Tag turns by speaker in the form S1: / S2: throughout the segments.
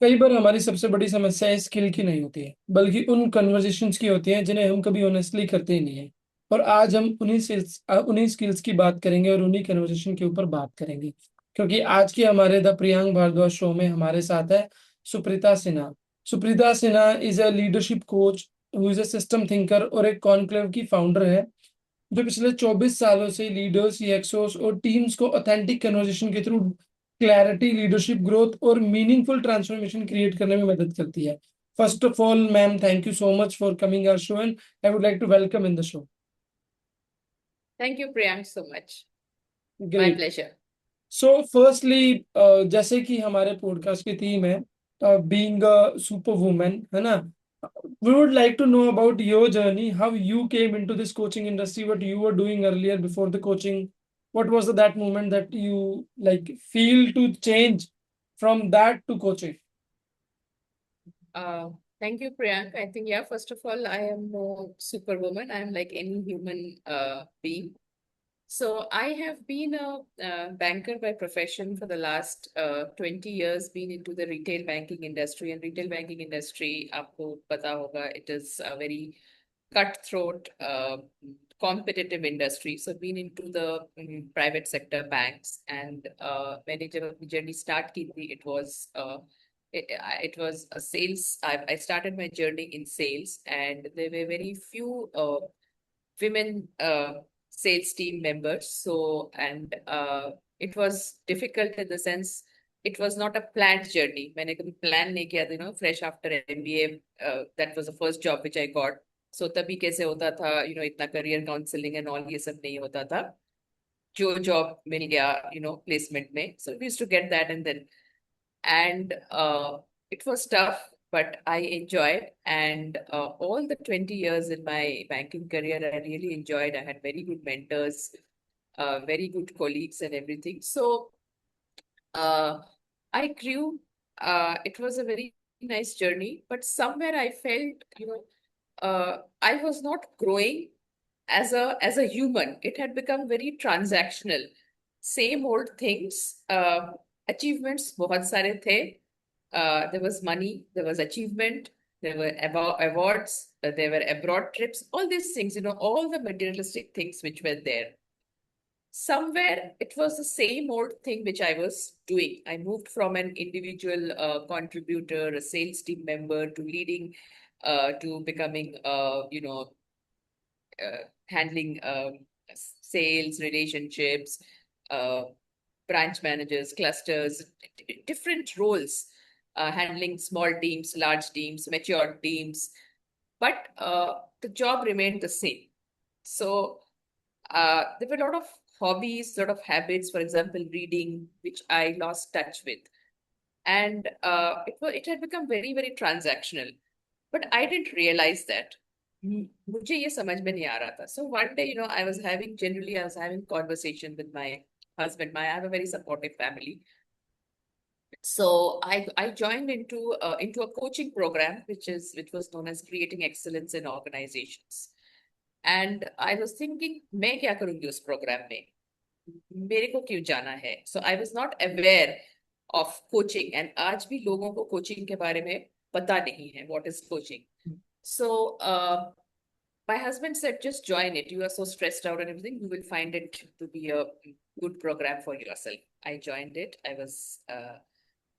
S1: कई बार हमारी सबसे बड़ी समस्या स्किल की नहीं होती है, बल्कि उन कन्वर्सेशंस की होती है जिन्हें हम कभी ऑनेस्टली करते ही नहीं है। और आज हम उन्हीं स्किल्स की बात करेंगे और उन्हीं कन्वर्सेशन के ऊपर बात करेंगे, क्योंकि आज के हमारे द प्रियांक भारद्वाज शो में हमारे साथ है Suprita Sinha. Suprita Sinha is a leadership coach, who is a system thinker और एक कॉन्क्लेव की फाउंडर है, जो पिछले 24 सालों से लीडर्स, एक्सोस और टीम्स को ऑथेंटिक कन्वर्सेशन के थ्रू क्लैरिटी, लीडरशिप ग्रोथ और मीनिंगफुल ट्रांसफॉर्मेशन क्रिएट करने में मदद करती है। First of all ma'am, thank you so much for coming our show and I would like to welcome in the show.
S2: Thank you, Priyank, so much. My
S1: great.
S2: pleasure.
S1: So firstly, जैसे कि हमारे podcast की theme है being a super woman, है ना? We would like to know about your journey, how you came into this coaching industry, what you were doing earlier before the coaching. What was that moment that you like feel to change from that to coaching?
S2: Uh, Thank you, Priyank. I think, yeah, first of all, I am no superwoman. I am like any human being. So I have been a banker by profession for the last 20 years, been into the retail banking industry. And retail banking industry, आपको पता होगा, it is a very cutthroat, competitive industry. So been into the private sector banks, and मैंने जब अपनी journey start की थी, it was a sales. I started my journey in sales, and there were very few women sales team members. So, and it was difficult in the sense it was not a planned journey. मैंने कभी plan नहीं किया था, fresh after MBA, that was the first job which I got. So तभी कैसे होता था, इतना career counseling and all ये सब नहीं होता था. जो job मिल गया, placement में. So we used to get that, and it was tough, but I enjoyed. And all the 20 years in my banking career, I really enjoyed. I had very good mentors, very good colleagues, and everything. So uh, I grew. It was a very nice journey, but somewhere I felt, I was not growing as a human. It had become very transactional. Same old things. Achievements बहुत सारे थे. There was money, there was achievement, there were awards, there were abroad trips, all these things, all the materialistic things which were there. Somewhere it was the same old thing which I was doing. I moved from an individual contributor, a sales team member, to leading, to becoming, handling sales, relationships, uh, branch managers, clusters, different roles, handling small teams, large teams, mature teams. But the job remained the same. So there were a lot of hobbies, sort of habits, for example, reading, which I lost touch with. And it had become very, very transactional. But I didn't realize that. मुझे ये समझ में नहीं आ रहा था. So one day, I was having conversation with my husband. I have a very supportive family. So I joined into a coaching program, which was known as Creating Excellence in Organizations. And I was thinking, मैं क्या करूँगी उस program में? मेरे को क्यों जाना है? So I was not aware of coaching, and आज भी लोगों को coaching के बारे में पता नहीं है. What is coaching? So my husband said, just join it. You are so stressed out and everything. You will find it to be a good program for yourself. I joined it. I was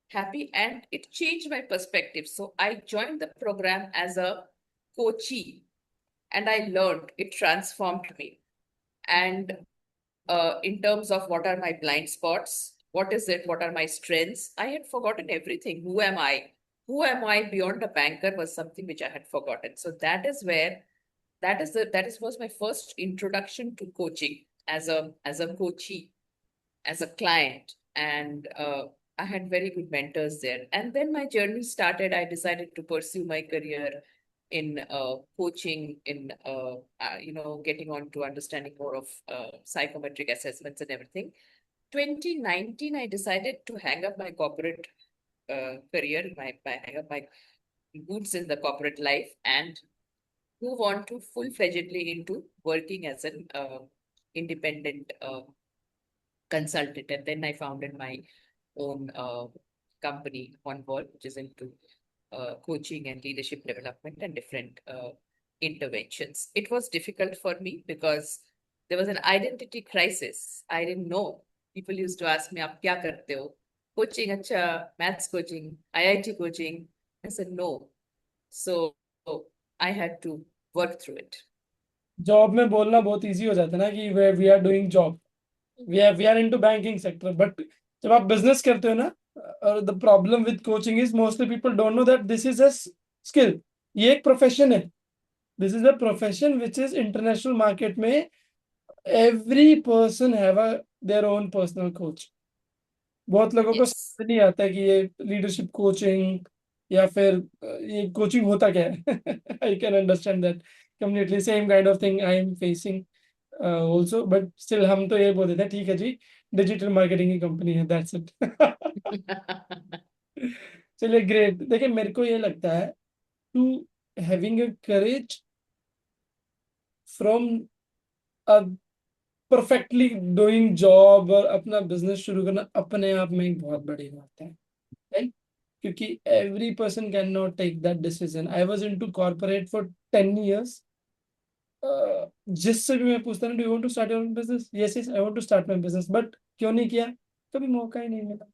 S2: happy, and it changed my perspective. So I joined the program as a coachee, and I learned. It transformed me. And in terms of what are my blind spots, what is it, what are my strengths, I had forgotten everything. Who am I? Who am I beyond a banker was something which I had forgotten. So that is was my first introduction to coaching as a coachee, as a client. And I had very good mentors there. And then my journey started. I decided to pursue my career in coaching, in getting on to understanding more of psychometric assessments and everything. 2019, I decided to hang up my corporate career, hang up my boots in the corporate life, and move on to full-fledgedly into working as an independent consultant. And then I founded my own company on board, which is into coaching and leadership development and different interventions. It was difficult for me because there was an identity crisis. I didn't know. People used to ask me, "आप क्या करते हो? Coaching, अच्छा, maths coaching, IIT coaching." I said no. So I had to work through it.
S1: Job में बोलना बहुत easy हो जाता है ना कि we are doing job, we are into banking sector, but जब आप बिजनेस करते हो ना, और the problem with coaching is mostly people don't know that this is a skill, ये एक प्रोफेशन है, this is a profession which is international market में every person have a their own personal coach. बहुत लोगों को
S2: Yes.
S1: समझ नहीं आता कि ये लीडरशिप कोचिंग या फिर ये कोचिंग होता क्या है। I can understand that completely, same kind of thing I am facing also, but still हम तो ये बोलते थे ठीक है जी, डिजिटल मार्केटिंग की कंपनी है, दैट्स इट। चलिए ग्रेट। देखिए मेरे को ये लगता है to having a courage from a perfectly doing job और अपना बिजनेस शुरू करना अपने आप में एक बहुत बड़ी बात है, right? क्योंकि every person cannot take that decision. I was into corporate for 10 years. जिससे भी मैं पूछता ना, do you want to start your own business, yes yes I want to start my business, but क्यों नहीं किया? कभी मौका ही नहीं मिला,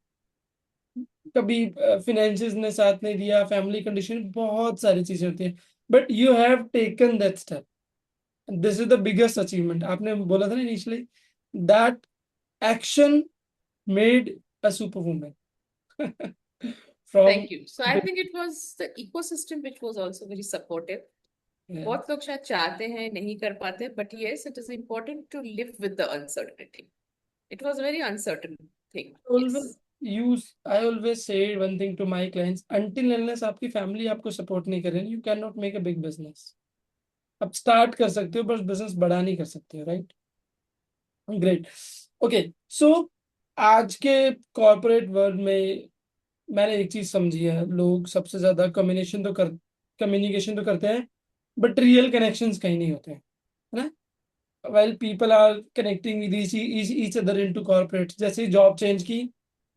S1: कभी फिनेंशियल्स ने साथ नहीं दिया, फैमिली कंडीशन, बहुत सारी चीजें होती हैं, but you have taken that step, this is the biggest achievement. आपने बोला था ना initially, that action made a super woman from.
S2: Thank you. So I think it was the ecosystem which was also very supportive. बहुत लोग शायद चाहते हैं नहीं कर पाते, but yes, it is important to live with the uncertainty. It was a very uncertain thing. Yes.
S1: always use I always say one thing to my clients, until unless आपकी family आपको सपोर्ट नहीं कर रही, you can not make a big business. आप start कर सकते हो बस बिजनेस बड़ा नहीं कर सकते हो, राइट? ग्रेट। ओके, सो आज के कॉर्पोरेट वर्ल्ड में मैंने एक चीज समझी है, लोग सबसे ज्यादा कम्युनिकेशन तो करते हैं, बट रियल कनेक्शंस कहीं नहीं होते हैं, है ना? while people are connecting with each other into corporates, जैसे ही जॉब चेंज की,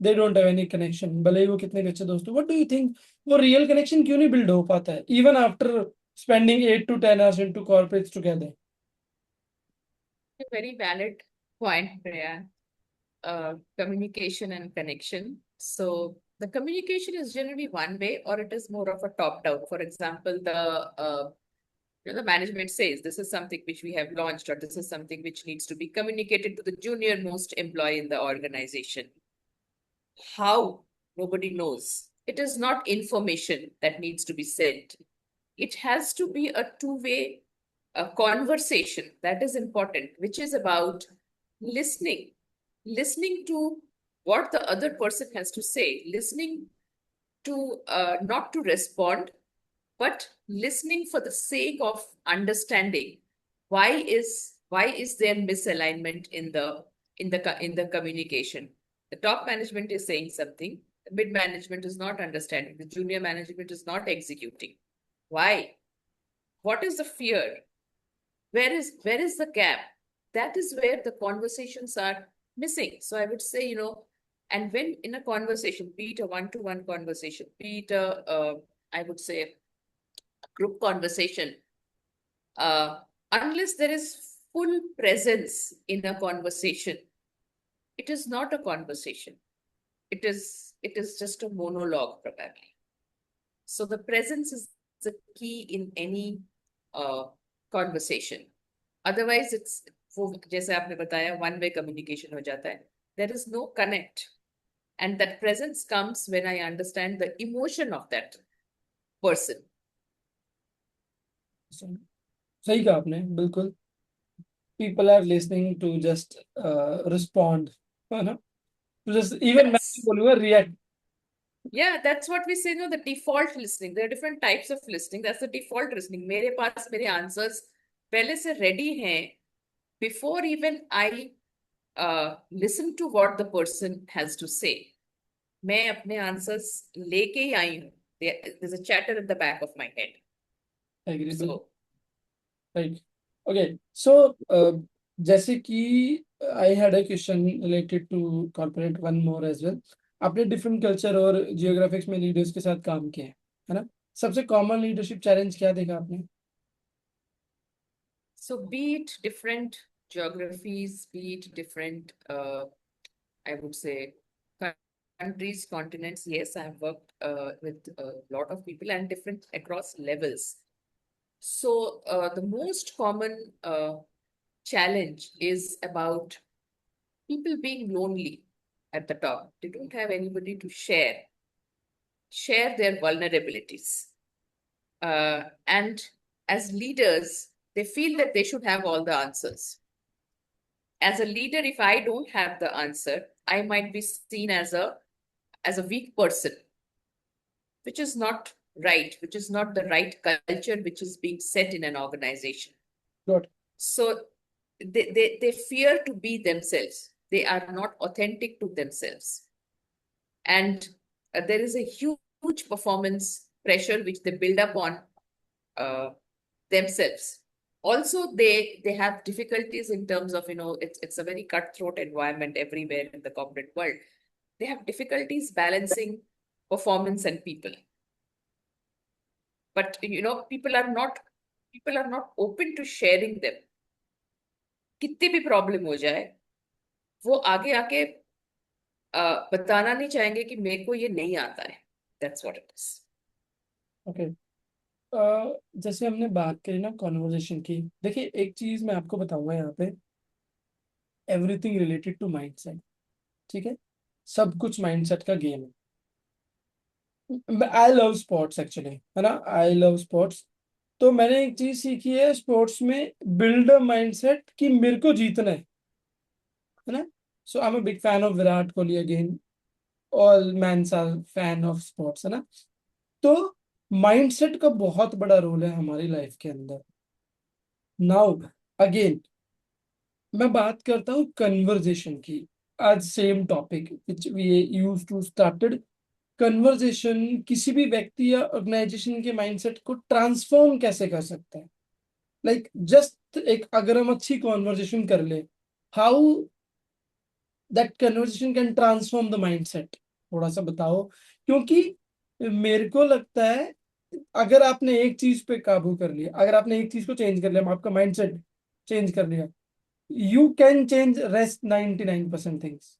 S1: they don't have any connection, भले ही वो कितने भी अच्छे दोस्त हो। what do you think, वो रियल कनेक्शन क्यों नहीं बिल्ड हो पाता है even after spending 8 to 10 hours into corporates together?
S2: A very valid point, Priya. Communication and connection. So the communication is generally one way, or it is more of a top down. For example, the management says this is something which we have launched, or this is something which needs to be communicated to the junior most employee in the organization. How? Nobody knows. It is not information that needs to be sent. It has to be a two-way conversation. That is important, which is about listening, listening to what the other person has to say, listening to not to respond, but listening for the sake of understanding why is there misalignment in the communication. The top management is saying something, the mid management is not understanding, the junior management is not executing. Why? What is the fear? Where is the gap? That is where the conversations are missing. So I would say, and when in a conversation, be it a one-to-one conversation, be it I would say group conversation, uh, unless there is full presence in a conversation, it is not a conversation. It is just a monologue probably. So the presence is the key in any conversation. Otherwise, it's वो जैसे आपने बताया one way communication हो जाता है. There is no connect, and that presence comes when I understand the emotion of that person.
S1: सही कहा आपने, बिल्कुल। people are listening to just respond, है ना? तो just even मैं भी
S2: That's
S1: बोलूंगा react।
S2: Yeah, that's what we say, no, the default listening. There are different types of listening. That's the default listening. मेरे पास मेरे answers पहले से ready हैं. Before even I listen to what the person has to say, मैं अपने answers लेके ही आई हूँ. There's a chatter at the back of my head.
S1: agree, बिल्कुल
S2: So,
S1: राइट। ओके, सो जैसे कि I had a question related to corporate, one more as well. आपने different culture और geographics में लीडर्स के साथ काम किया है ना? सबसे कॉमन लीडरशिप चैलेंज क्या देखा आपने?
S2: So be it different geographies, be it different, I would say, countries, continents. Yes, I've worked with a lot of people and different across levels. So the most common challenge is about people being lonely at the top. They don't have anybody to share their vulnerabilities. And as leaders, they feel that they should have all the answers. As a leader, if I don't have the answer, I might be seen as a weak person, which is not right, which is not the right culture which is being set in an organization.
S1: Got
S2: So they fear to be themselves. They are not authentic to themselves. And there is a huge performance pressure which they build up on uh, themselves. Also, they have difficulties in terms of, it's a very cutthroat environment everywhere in the corporate world. They have difficulties balancing performance and people. But people are not open to sharing them. कितनी भी problem हो जाए, वो आगे आके बताना नहीं चाहेंगे कि मेरे को ये नहीं आता है. That's what it is.
S1: Okay. जैसे हमने बात करी ना कॉन्वर्जेशन की, देखिए एक चीज मैं आपको बताऊंगा यहाँ पे, एवरीथिंग रिलेटेड टू माइंडसेट। ठीक है, सब कुछ माइंडसेट का गेम है। आई लव स्पोर्ट्स एक्चुअली, है ना, आई लव स्पोर्ट्स। तो मैंने एक चीज सीखी है स्पोर्ट्स में, बिल्ड अ माइंडसेट कि मेरे को जीतना है ना। So I am a big fan of Virat Kohli again, all mans are fan of sports, है ना। तो माइंडसेट का बहुत बड़ा रोल है हमारी लाइफ के अंदर। नाउ अगेन मैं बात करता हूँ कन्वर्जेशन की। आज same topic which we use to started, conversation किसी भी व्यक्ति या ऑर्गेनाइजेशन के माइंडसेट को ट्रांसफॉर्म कैसे कर सकता है। लाइक जस्ट एक अगर हम अच्छी कॉन्वर्जेशन कर ले, how that conversation can transform the mindset, थोड़ा सा बताओ। क्योंकि मेरे को लगता है अगर आपने एक चीज पे काबू कर लिया, अगर आपने एक चीज को चेंज कर लिया, आपका माइंडसेट चेंज कर लिया, you can change rest 99% things.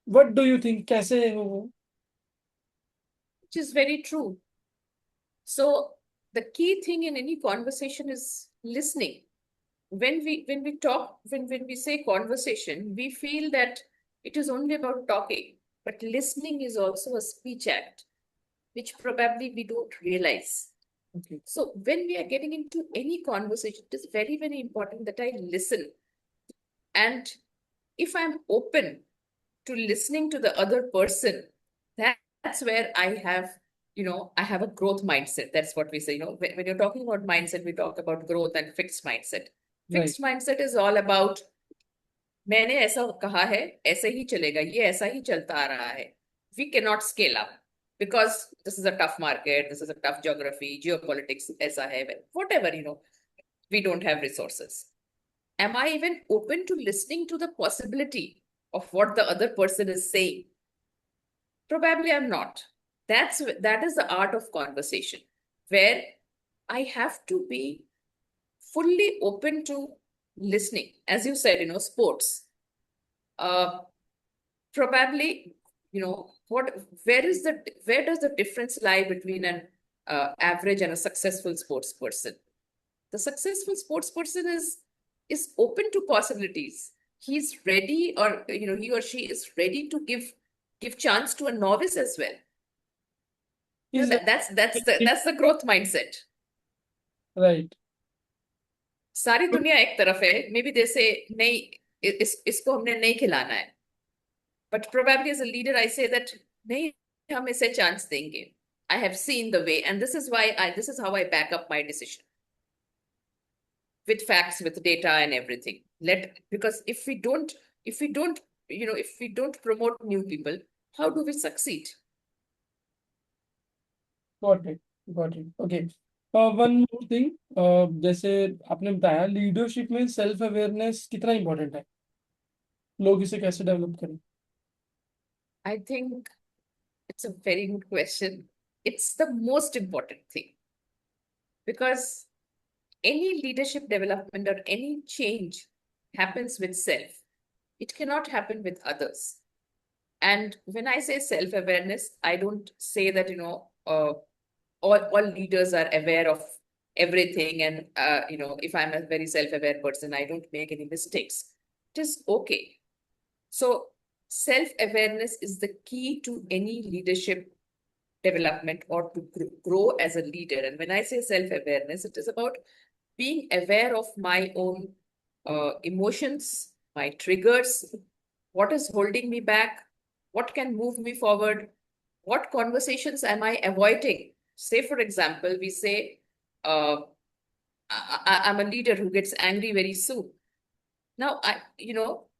S1: What do you think, कैसे है वो?
S2: Which is very true. So the key thing in any conversation is listening. When we talk, when we say conversation, we feel that it is only about talking, but listening is also a speech act, which probably we don't realize.
S1: Okay.
S2: So when we are getting into any conversation, it is very, very important that I listen. And if I'm open to listening to the other person, that's where I have a growth mindset. That's what we say. When you're talking about mindset, we talk about growth and fixed mindset.
S1: Right.
S2: Fixed mindset is all about मैंने ऐसा कहा है, ऐसे ही चलेगा, ये ऐसा ही चलता आ रहा है. We cannot scale up because this is a tough market, this is a tough geography, geopolitics ऐसा है, whatever, we don't have resources. Am I even open to listening to the possibility of what the other person is saying? Probably I'm not. That is the art of conversation, where I have to be fully open to listening. As you said, sports. Probably, where does the difference lie between an average and a successful sports person? The successful sports person is open to possibilities. He's ready, or he or she is ready to give chance to a novice as well.
S1: Is
S2: That's the growth mindset.
S1: right.
S2: सारी दुनिया एक तरफ है, may be जैसे नहीं, इसको हमने नहीं खिलाना है, but probably as a leader I say that नहीं, हम इसे चांस देंगे. I have seen the way, and this is how I back up my decision with facts, with data, and everything. Because if we don't, if we don't promote new people, how do we succeed?
S1: Got it, got it, okay. One more thing, जैसे आपने बताया leadership में self awareness कितना important है, लोग इसे कैसे develop करें?
S2: I think it's a very good question. It's the most important thing because any leadership development or any change happens with self. It cannot happen with others. And when I say self-awareness, I don't say that, all leaders are aware of everything. And, if I'm a very self-aware person, I don't make any mistakes. It is okay. So self-awareness is the key to any leadership development or to grow as a leader. And when I say self-awareness, it is about being aware of my own emotions, my triggers, what is holding me back, what can move me forward, what conversations am I avoiding. Say, for example, we say, I'm a leader who gets angry very soon. Now,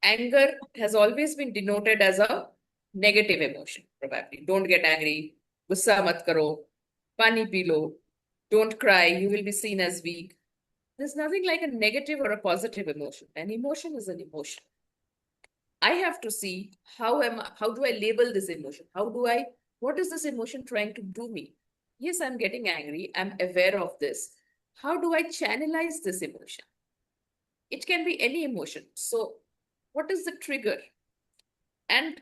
S2: anger has always been denoted as a negative emotion, probably. Don't get angry, gussa mat karo, pani pee lo, don't cry, you will be seen as weak. There's nothing like a negative or a positive emotion. An emotion is an emotion. I have to see how do I label this emotion? What is this emotion trying to do me? Yes, I'm getting angry. I'm aware of this. How do I channelize this emotion? It can be any emotion. So, what is the trigger? And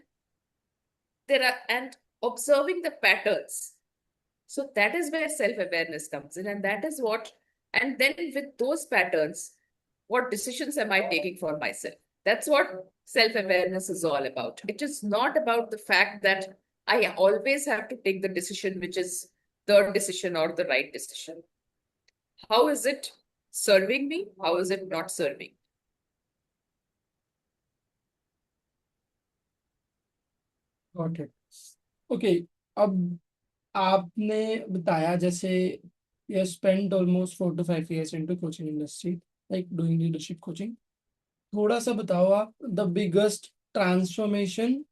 S2: and observing the patterns. So that is where self-awareness comes in, and that is what, and then with those patterns, what decisions am I taking for myself? That's what self-awareness is all about. It is not about the fact that I always have to take the decision which is the decision or the right decision. How is it serving me? How is it not serving?
S1: Got it. Okay, अब आपने बताया जैसे you spend almost 4 to 5 years into coaching industry, like doing leadership coaching. थोड़ा सा बताओ आप the biggest transformation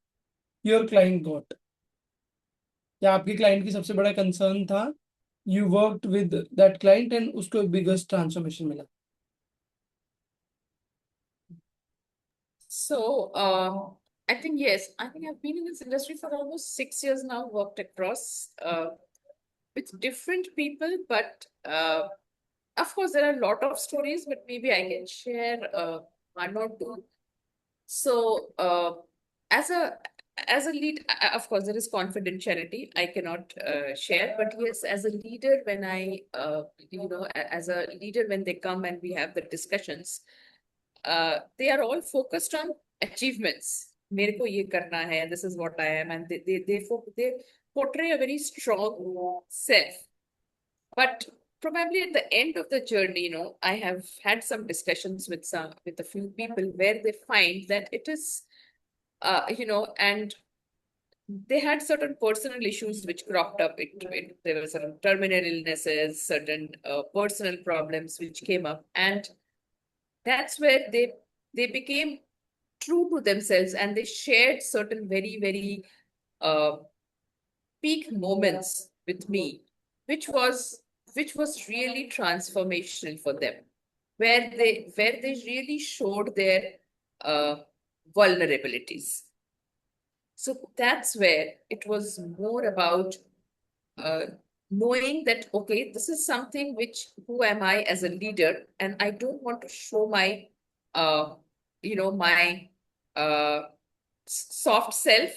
S1: your client got, या आपके क्लाइंट की सबसे बड़ा कंसर्न था, you worked with that client and उसको बिगेस्ट ट्रांसफॉर्मेशन मिला।
S2: So, I think, yes, I think I've been in this industry for almost 6 years now, worked across with different people, but of course, there are a lot of stories, but maybe I can share one or two. So, as a lead, of course, there is confidentiality. I cannot share, but yes, as a leader, when as a leader, when they come and we have the discussions, they are all focused on achievements. मेरे को ये करना है. This is what I am, and they portray a very strong self. But probably at the end of the journey, I have had some discussions with a few people where they find that it is, and they had certain personal issues which cropped up. There were certain terminal illnesses, certain personal problems which came up, and that's where they became true to themselves and they shared certain very, very uh, peak moments with me, which was really transformational for them, where they really showed their uh, vulnerabilities. So that's where it was more about uh, knowing that, okay, this is something which, who am I as a leader, and I don't want to show my my uh, soft self.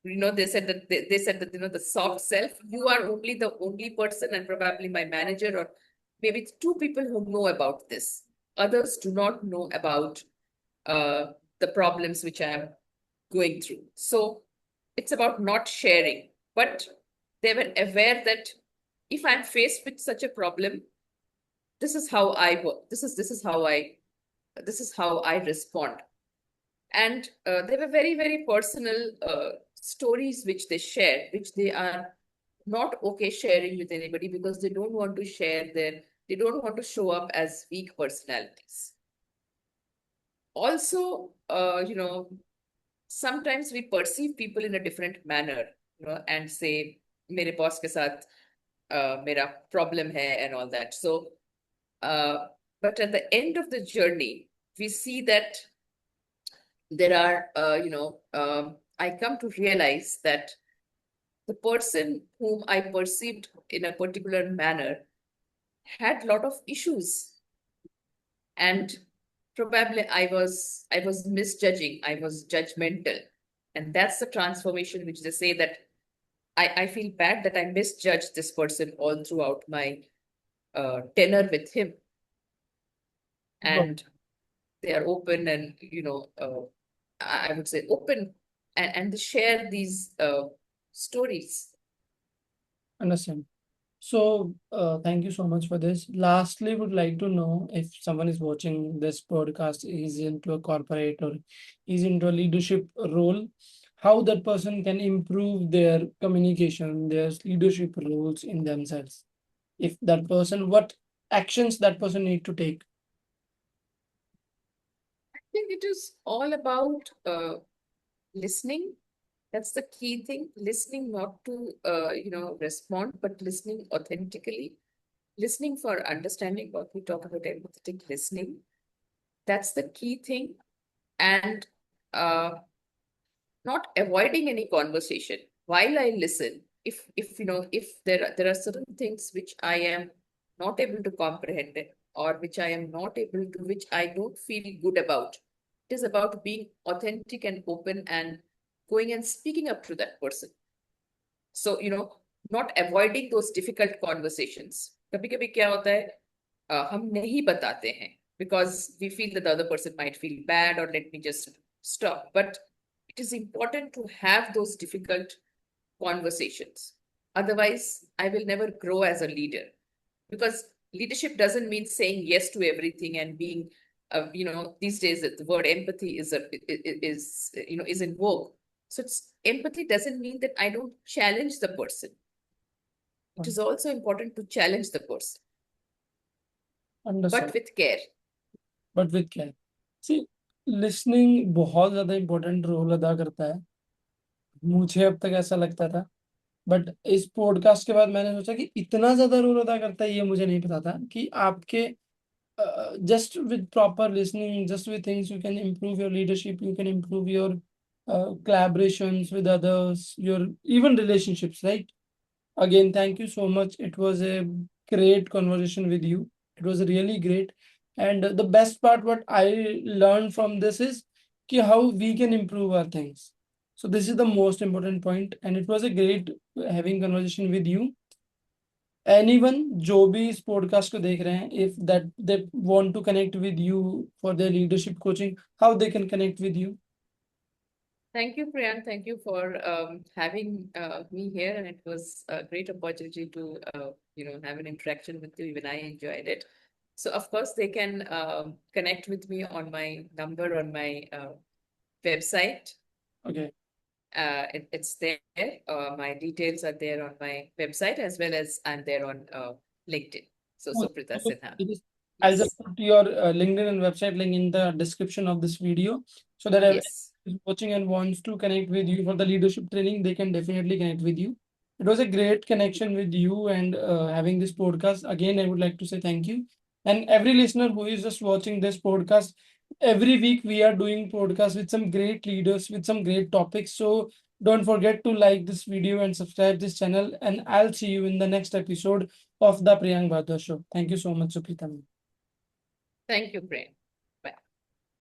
S2: They said that they said that, the soft self, you are only the only person, and probably my manager, or maybe it's two people who know about this. Others do not know about uh, the problems which I am going through. So it's about not sharing, but they were aware that if I'm faced with such a problem, this is how I work. This is how I respond. And they were very, very personal stories which they shared, which they are not okay sharing with anybody because they don't want to they don't want to show up as weak personalities. Also, sometimes we perceive people in a different manner, and say, mere boss ke saath mera problem hai and all that. So, but at the end of the journey, we see that there are, I come to realize that the person whom I perceived in a particular manner had a lot of issues, and probably I was misjudging, I was judgmental. And that's the transformation which they say that I feel bad that I misjudged this person all throughout my tenure with him.
S1: Got
S2: And they are open and, I would say open, and they share these stories.
S1: understand. So, thank you so much for this. Lastly, would like to know if someone is watching this podcast is into a corporate or is into a leadership role, how that person can improve their communication, their leadership roles in themselves. If that person, what actions that person need to take.
S2: I think it is all about listening. That's the key thing. Listening, not to respond, but listening authentically. Listening for understanding. What we talk about, empathetic listening. That's the key thing. And not avoiding any conversation while I listen. If there are certain things which I am not able to comprehend it, or which I am not able to, which I don't feel good about, it is about being authentic and open and going and speaking up to that person. So, not avoiding those difficult conversations. कभी कभी क्या होता है, हम नहीं बताते हैं because we feel that the other person might feel bad, or let me just stop. But it is important to have those difficult conversations. Otherwise, I will never grow as a leader, because leadership doesn't mean saying yes to everything and being, these days the word empathy is in vogue. So empathy doesn't mean that I don't challenge the person. It is also important to challenge the person,
S1: Understood.
S2: but with care.
S1: But with care. See, listening बहुत ज्यादा important role अदा करता है, मुझे अब तक ऐसा लगता था, बट इस पॉडकास्ट के बाद मैंने सोचा कि इतना ज्यादा रोल अदा करता है, ये मुझे नहीं पता था कि आपके just with proper listening, just with things, you can improve your leadership, you can improve your collaborations with others, your even relationships, right? Again, thank you so much. It was a great conversation with you. It was really great. And the best part, what I learned from this is ki how we can improve our things. So this is the most important point. And it was a great having conversation with you. Anyone जो भी इस podcast को देख रहे हैं, if that they want to connect with you for their leadership coaching, how they can connect with you?
S2: Thank you, Priyank. Thank you for having me here, and it was a great opportunity to have an interaction with you. Even I enjoyed it. So, of course, they can connect with me on my number on my website.
S1: Okay.
S2: It's there. My details are there on my website, as well as I'm there on LinkedIn. So,
S1: Cool.
S2: Suprita
S1: So
S2: Sinha.
S1: I'll
S2: Yes.
S1: just put your LinkedIn and website link in the description of this video, so that everyone
S2: Yes.
S1: who is watching and wants to connect with you for the leadership training, they can definitely connect with you. It was a great connection with you and having this podcast. Again, I would like to say thank you. And every listener who is just watching this podcast, every week we are doing podcasts with some great leaders, with some great topics. So don't forget to like this video and subscribe this channel. And I'll see you in the next episode of the Priyank Bhadra Show. Thank you so much, Suprita.
S2: Thank you, Priyank.